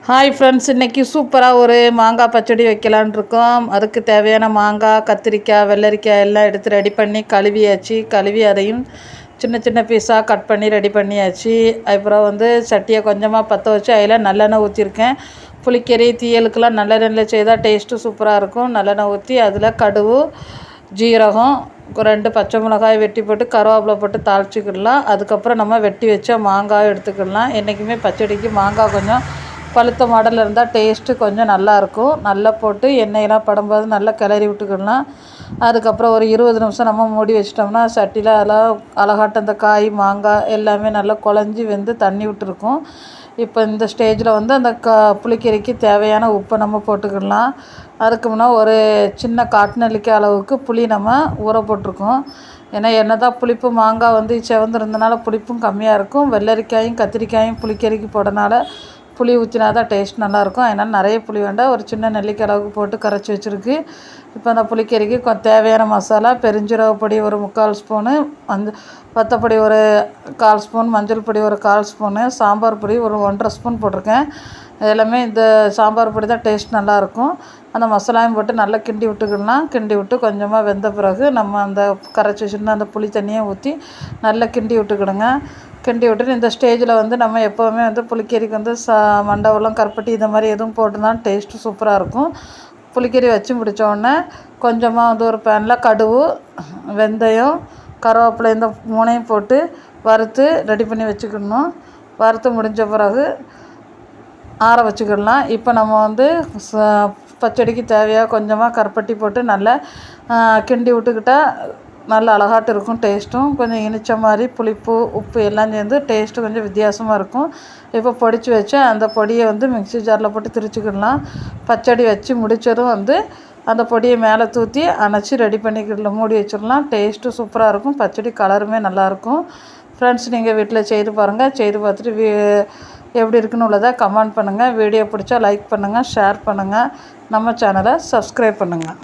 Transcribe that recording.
Hi friends, இன்றைக்கி சூப்பராக ஒரு மாங்காய் பச்சடி வைக்கலான் இருக்கோம். அதுக்கு தேவையான மாங்காய், கத்திரிக்காய், வெள்ளரிக்காய் எல்லாம் எடுத்து ரெடி பண்ணி கழுவி அதையும் சின்ன சின்ன பீஸாக கட் பண்ணி ரெடி பண்ணியாச்சு. அப்புறம் சட்டியை கொஞ்சமாக பற்ற வச்சு அதில் நல்லெண்ணெய் ஊற்றிருக்கேன். புளிக்கறி தீயலுக்கெல்லாம் நல்லெண்ணெயில் செய்தால் டேஸ்ட்டு சூப்பராக இருக்கும். நல்லெண்ணெய் ஊற்றி அதில் கடுகு, ஜீரகம், 2 பச்சை மிளகாய் வெட்டி போட்டு கருவேப்பிலை போட்டு தாளிச்சிக்கிடலாம். அதுக்கப்புறம் நம்ம வெட்டி வச்ச மாங்காய் எடுத்துக்கிடலாம். என்றைக்குமே பச்சடிக்கு மாங்காய் கொஞ்சம் பழுத்த மாடலில் இருந்தால் டேஸ்ட்டு கொஞ்சம் நல்லாயிருக்கும். நல்லா போட்டு எண்ணெயெல்லாம் படும்போது நல்லா கிளறி விட்டுக்கிடலாம். அதுக்கப்புறம் ஒரு 20 நிமிஷம் நம்ம மூடி வச்சிட்டோம்னா சட்டியில் அதெல்லாம் அழகாட்ட அந்த காய், மாங்காய் எல்லாமே நல்லா குழஞ்சி வெந்து தண்ணி விட்டுருக்கும். இப்போ இந்த ஸ்டேஜில் அந்த புளிக்கறிக்கு தேவையான உப்பை நம்ம போட்டுக்கிடலாம். அதுக்கு முன்னே ஒரு சின்ன காட்டு நெல்லிக்காய் அளவுக்கு புளி நம்ம ஊற போட்டிருக்கோம். ஏன்னா என்ன தான் புளிப்பு மாங்காய் செவந்திருந்தனால புளிப்பும் கம்மியாக இருக்கும். வெள்ளரிக்காயும் கத்திரிக்காயும் புளிக்கறிக்கு போடனால புளி ஊற்றினா தான் டேஸ்ட் நல்லாயிருக்கும். அதனால் நிறைய புளி வேண்டாம், ஒரு சின்ன நெல்லிக்காய் அளவுக்கு போட்டு கரைச்சி வச்சுருக்கு. இப்போ அந்த புளிக்கறிக்கு தேவையான மசாலா: பெருஞ்சீரக பொடி ஒரு 3/4 ஸ்பூனு, வத்தப்பொடி ஒரு 1/4 ஸ்பூன், மஞ்சள் பொடி ஒரு 1/4 ஸ்பூனு, சாம்பார் பொடி ஒரு 1.5 ஸ்பூன் போட்டிருக்கேன். எல்லாமே இந்த சாம்பார் பொடி தான் டேஸ்ட் நல்லாயிருக்கும். அந்த மசாலாவையும் போட்டு நல்லா கிண்டி விட்டுக்கிடலாம். கிண்டி விட்டு கொஞ்சமாக வெந்த பிறகு நம்ம அந்த கரைச்சி வச்சுருந்தா அந்த புளி தண்ணியை ஊற்றி நல்லா கிண்டி விட்டுக்கிடுங்க. கிண்டி விட்டுட்டு இந்த ஸ்டேஜில் நம்ம எப்போவுமே புளிக்கறிக்கு மண்டபம், கருப்பட்டி இந்த மாதிரி எதுவும் போட்டுருந்தாலும் டேஸ்ட்டு சூப்பராக இருக்கும். புளிக்கறி வச்சு முடித்தோடனே கொஞ்சமாக ஒரு பேனில் கடுகு, வெந்தயம், கருவேப்பிலை இந்த 3ஐயும் போட்டு வறுத்து ரெடி பண்ணி வச்சுக்கிடணும். வறுத்து முடிஞ்ச பிறகு ஆற வச்சுக்கிடலாம். இப்போ நம்ம பச்சடிக்கு தேவையாக கொஞ்சமாக கருப்பட்டி போட்டு நல்லா கிண்டி விட்டுக்கிட்டால் நல்லா அழகாட்டு இருக்கும். டேஸ்ட்டும் கொஞ்சம் இனிச்ச மாதிரி புளிப்பு, உப்பு எல்லாம் சேர்ந்து டேஸ்ட்டு கொஞ்சம் வித்தியாசமாக இருக்கும். இப்போ பொடிச்சு வச்சு அந்த பொடியை மிக்ஸி ஜாரில் போட்டு திரிச்சுக்கிடலாம். பச்சடி வச்சு முடித்ததும் அந்த பொடியை மேலே தூற்றி அணைச்சி ரெடி பண்ணிக்கிடலாம், மூடி வச்சிடலாம். டேஸ்ட்டு சூப்பராக இருக்கும். பச்சடி கலருமே நல்லாயிருக்கும். ஃப்ரெண்ட்ஸ், நீங்கள் வீட்டில் செய்து பாருங்கள். செய்து பார்த்துட்டு எப்படி இருக்குன்னு உள்ளதை கமெண்ட் பண்ணுங்கள். வீடியோ பிடிச்சா லைக் பண்ணுங்கள், ஷேர் பண்ணுங்கள். நம்ம சேனலை சப்ஸ்கிரைப் பண்ணுங்கள்.